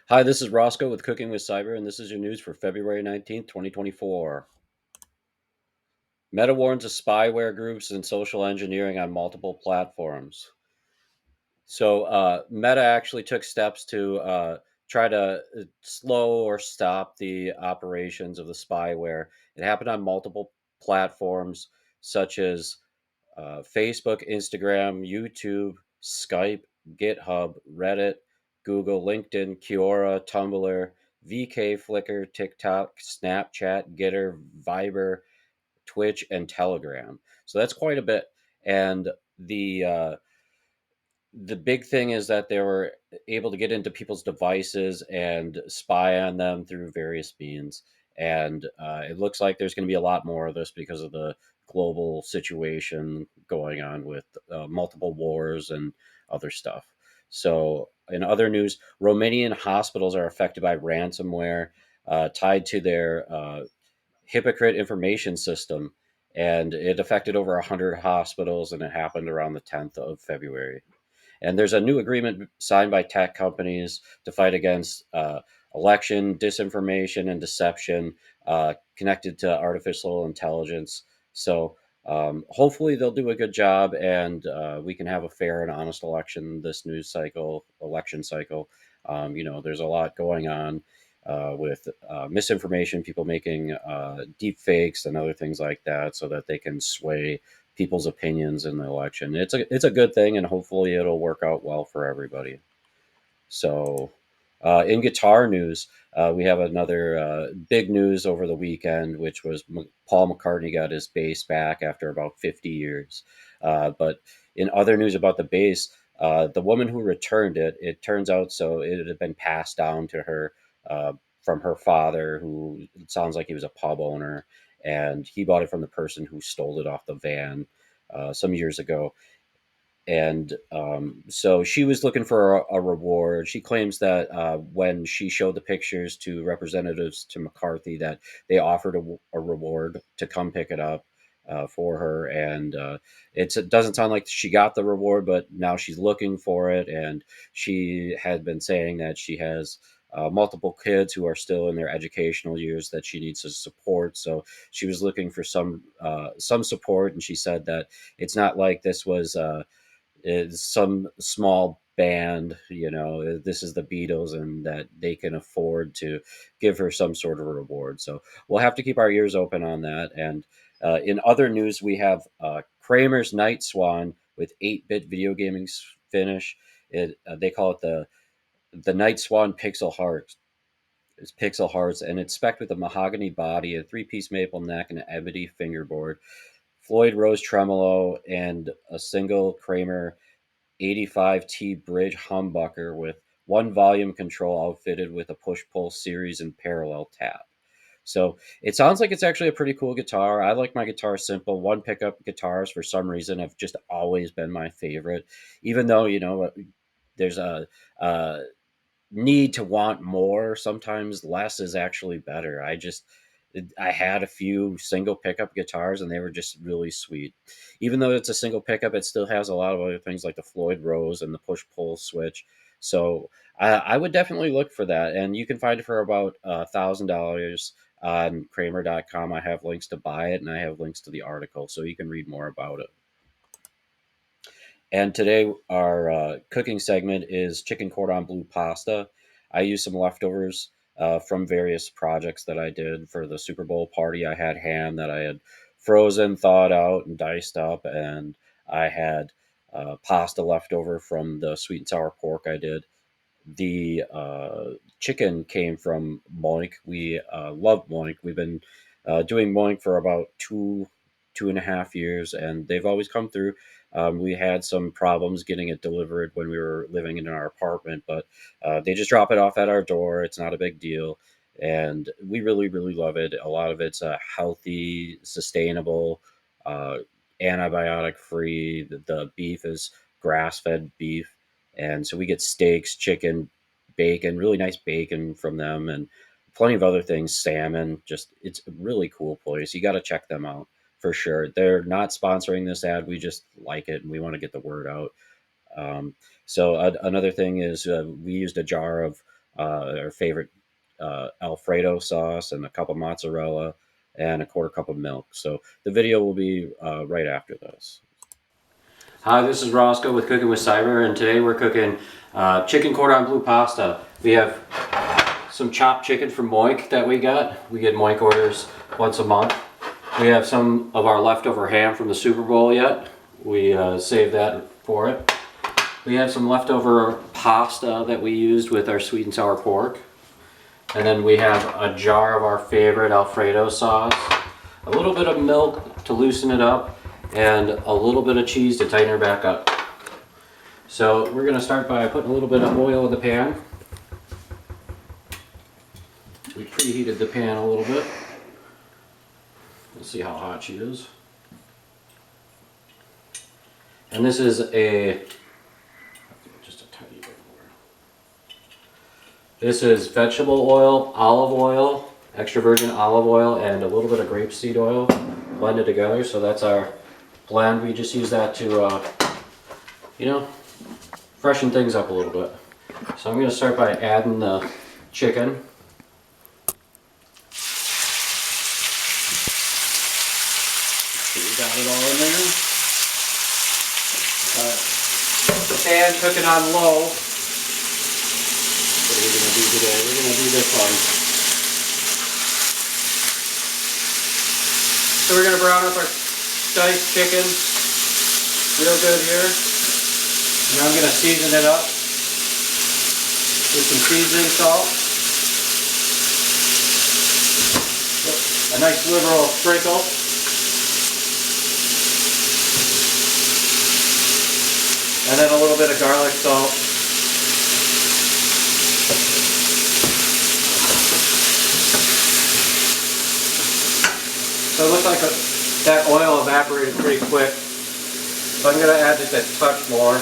Hi, this is Roscoe with Cooking with Cyber, and this is your news for February 19th, 2024. Meta warns of spyware groups and social engineering on multiple platforms. Meta actually took steps to try to slow or stop the operations of the spyware. It happened on multiple platforms, such as Facebook, Instagram, YouTube, Skype, GitHub, Reddit, Google, LinkedIn, Quora, Tumblr, VK, Flickr, TikTok, Snapchat, Gitter, Viber, Twitch, and Telegram. So that's quite a bit. And the uh, the big thing is that they were able to get into people's devices and spy on them through various means. And it looks like there's going to be a lot more of this because of the global situation going on with multiple wars and other stuff. So, in other news, Romanian hospitals are affected by ransomware tied to their hypocrite information system. And it affected over 100 hospitals, and it happened around the 10th of February. And there's a new agreement signed by tech companies to fight against election disinformation and deception connected to artificial intelligence. So hopefully they'll do a good job, and we can have a fair and honest election this election cycle. There's a lot going on with misinformation, people making deep fakes and other things like that, so that they can sway people's opinions in the election. It's a good thing, and hopefully it'll work out well for everybody. So, in guitar news, we have another big news over the weekend, which was Paul McCartney got his bass back after about 50 years. But in other news about the bass, the woman who returned it, it turns out so it had been passed down to her from her father, who it sounds like he was a pub owner, and he bought it from the person who stole it off the van some years ago. And so she was looking for a reward. She claims that when she showed the pictures to representatives to McCarthy, that they offered a reward to come pick it up for her. And it doesn't sound like she got the reward, but now she's looking for it. And she had been saying that she has multiple kids who are still in their educational years that she needs to support. So she was looking for some support, and she said that it's not like this was is some small band, this is the Beatles, and that they can afford to give her some sort of reward. So we'll have to keep our ears open on that. And in other news, we have Kramer's NightSwan with 8-bit video gaming finish. They call it the NightSwan Pixel Heart. It's Pixel Hearts, and it's spec'd with a mahogany body, a three-piece maple neck, and an ebony fingerboard. Floyd Rose tremolo, and a single Kramer 85T bridge humbucker with one volume control outfitted with a push pull series and parallel tap. So it sounds like it's actually a pretty cool guitar. I like my guitar simple. One pickup guitars, for some reason, have just always been my favorite, even though, there's a need to want more. Sometimes less is actually better. I had a few single pickup guitars, and they were just really sweet. Even though it's a single pickup, it still has a lot of other things like the Floyd Rose and the push pull switch. So I would definitely look for that, and you can find it for about $1,000 on Kramer.com. I have links to buy it, and I have links to the article, so you can read more about it. And today, our cooking segment is chicken cordon bleu pasta. I used some leftovers from various projects that I did for the Super Bowl party. I had ham that I had frozen, thawed out, and diced up, and I had pasta left over from the sweet and sour pork I did. The chicken came from Moink. We love Moink. We've been doing Moink for about 2.5 years, and they've always come through. We had some problems getting it delivered when we were living in our apartment, but they just drop it off at our door. It's not a big deal, and we really, really love it. A lot of it's healthy, sustainable, uh, antibiotic free. The beef is grass fed beef, and so we get steaks, chicken, bacon, really nice bacon from them, and plenty of other things, salmon. Just it's a really cool place. You got to check them out for sure. They're not sponsoring this ad. We just like it, and we want to get the word out. Another thing is we used a jar of our favorite Alfredo sauce, and a cup of mozzarella, and a quarter cup of milk. So the video will be right after this. Hi, this is Roscoe with Cooking with Cyber, and today we're cooking chicken cordon bleu pasta. We have some chopped chicken from Moink that we got. We get Moink orders once a month. We have some of our leftover ham from the Super Bowl yet. We saved that for it. We have some leftover pasta that we used with our sweet and sour pork. And then we have a jar of our favorite Alfredo sauce, a little bit of milk to loosen it up, and a little bit of cheese to tighten her back up. So we're going to start by putting a little bit of oil in the pan. We preheated the pan a little bit. We'll see how hot she is. And this is just a tiny bit more. This is vegetable oil, olive oil, extra virgin olive oil, and a little bit of grapeseed oil blended together. So that's our blend. We just use that to, you know, freshen things up a little bit. So I'm going to start by adding the chicken. We got it all in there. The pan cooking on low. What are we going to do today? We're going to do this one. So we're going to brown up our diced chicken real good here. And I'm going to season it up with some seasoning salt. A nice liberal sprinkle. And then a little bit of garlic salt. So it looks like that oil evaporated pretty quick. So I'm going to add just a touch more.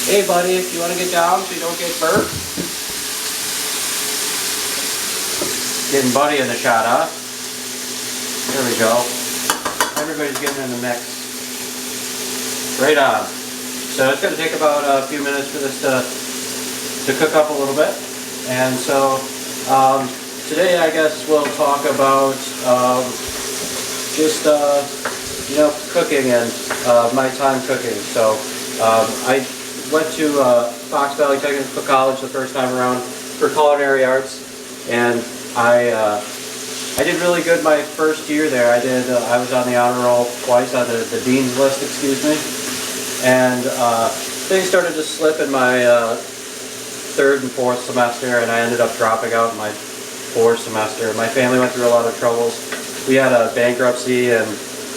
Hey buddy, if you want to get down so you don't get burnt. Getting Buddy in the shot, huh? There we go. Everybody's getting in the mix. Right on. So it's going to take about a few minutes for this to cook up a little bit. And so today I guess we'll talk about just you know, cooking and my time cooking. So I went to Fox Valley Technical College the first time around for culinary arts, and I did really good my first year there. I was on the honor roll twice, on the dean's list, excuse me, and things started to slip in my third and fourth semester, and I ended up dropping out in my fourth semester. My family went through a lot of troubles. We had a bankruptcy, and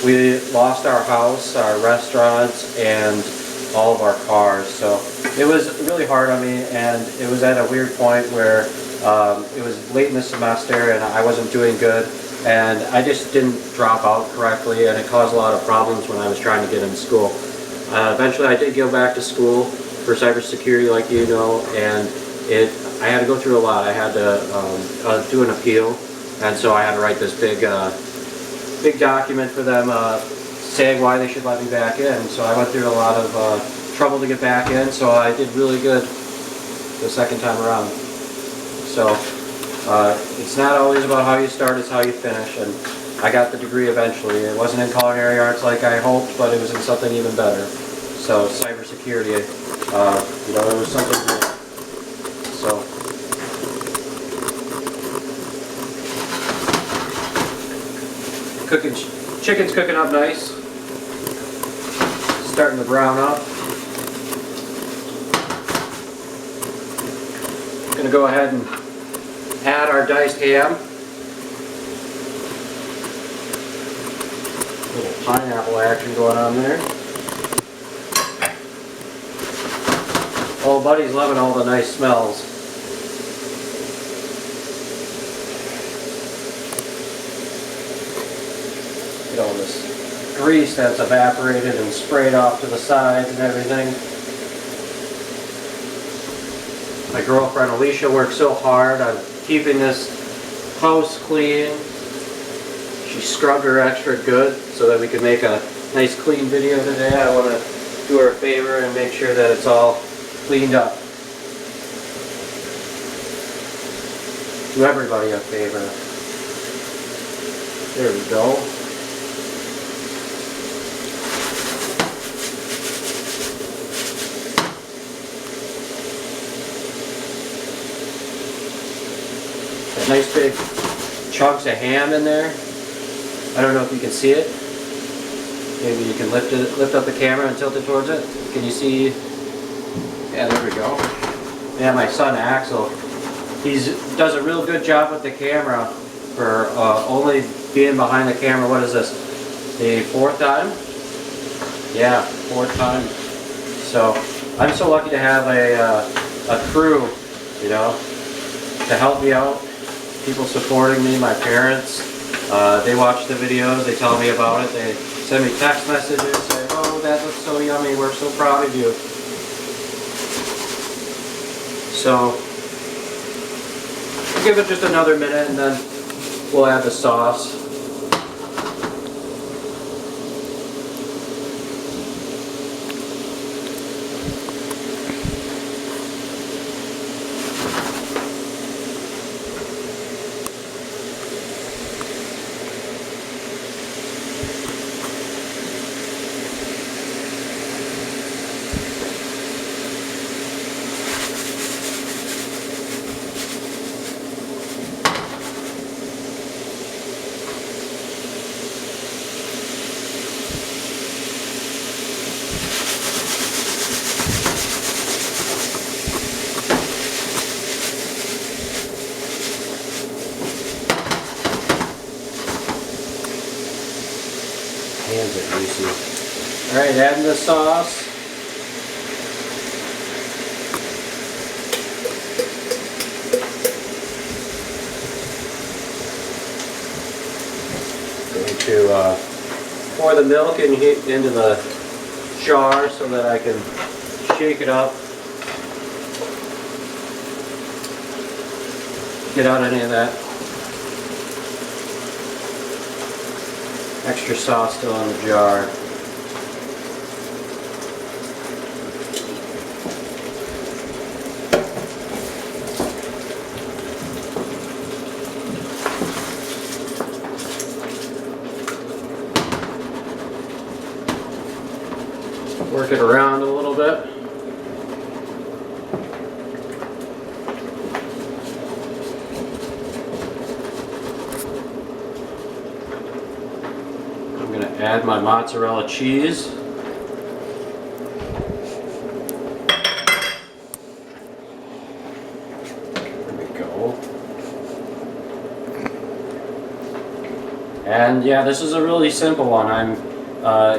we lost our house, our restaurants, and all of our cars. So it was really hard on me, and it was at a weird point where it was late in the semester and I wasn't doing good, and I just didn't drop out correctly, and it caused a lot of problems when I was trying to get into school. Eventually I did go back to school for cybersecurity, like you know, and I had to go through a lot. I had to do an appeal, and so I had to write this big document for them saying why they should let me back in. So I went through a lot of trouble to get back in, so I did really good the second time around. So it's not always about how you start, it's how you finish, and I got the degree eventually. It wasn't in culinary arts like I hoped, but it was in something even better. So cybersecurity, you know, it was something good. So chicken's cooking up nice. Starting to brown up. I'm going to go ahead and add our diced ham. A little pineapple action going on there. Oh, Buddy's loving all the nice smells. Look at all this grease that's evaporated and sprayed off to the sides and everything. My girlfriend Alicia worked so hard on keeping this house clean. She scrubbed her extra good so that we could make a nice clean video today. I want to do her a favor and make sure that it's all cleaned up. Do everybody a favor. There we go. Nice big chunks of ham in there. I don't know if you can see it. Maybe you can lift up the camera and tilt it towards it. Can you see? Yeah, there we go. Yeah, my son Axel, he does a real good job with the camera for only being behind the camera. What is this? The 4th time? Yeah, 4th time. So I'm so lucky to have a crew, you know, to help me out. People supporting me, my parents, they watch the videos, they tell me about it, they send me text messages, say, oh, that looks so yummy, we're so proud of you. So, give it just another minute and then we'll add the sauce. Hands are greasy. Alright, adding the sauce. Going to pour the milk into the jar so that I can shake it up. Get out any of that extra sauce still in the jar. Work it around a little bit. Add my mozzarella cheese. There we go. And yeah, this is a really simple one.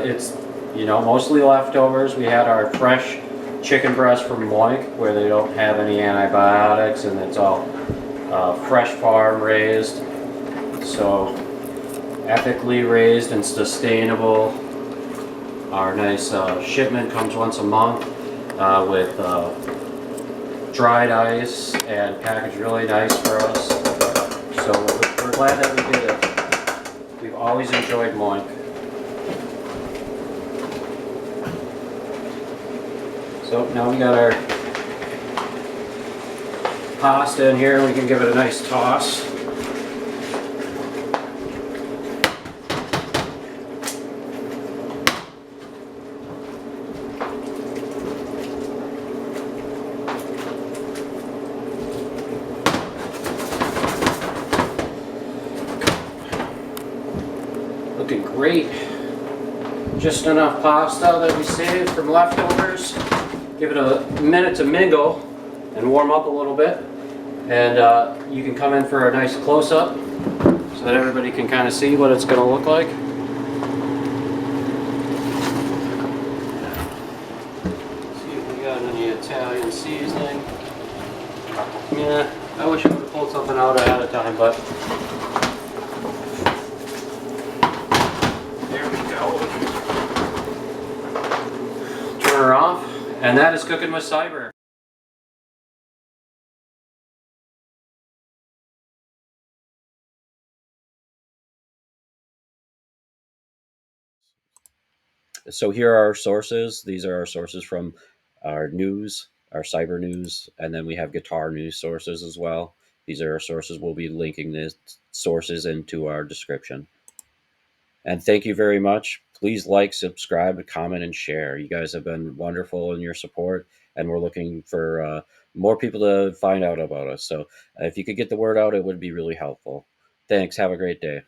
It's, you know, mostly leftovers. We had our fresh chicken breast from Moink, where they don't have any antibiotics, and it's all fresh farm raised. So ethically raised and sustainable. Our nice shipment comes once a month with dried ice and packaged really nice for us. So we're glad that we did it. We've always enjoyed Moink. So now we got our pasta in here, and we can give it a nice toss. Looking great. Just enough pasta that we saved from leftovers. Give it a minute to mingle and warm up a little bit. And you can come in for a nice close-up so that everybody can kind of see what it's going to look like. See if we got any Italian seasoning. Yeah, I wish I would have pulled something out ahead of time, but there we go. Turn her off, and that is cooking with Cyber. So here are our sources. These are our sources from our news, our cyber news, and then we have guitar news sources as well. These are our sources. We'll be linking the sources into our description. And thank you very much. Please like, subscribe, comment, and share. You guys have been wonderful in your support, and we're looking for more people to find out about us. So if you could get the word out, it would be really helpful. Thanks. Have a great day.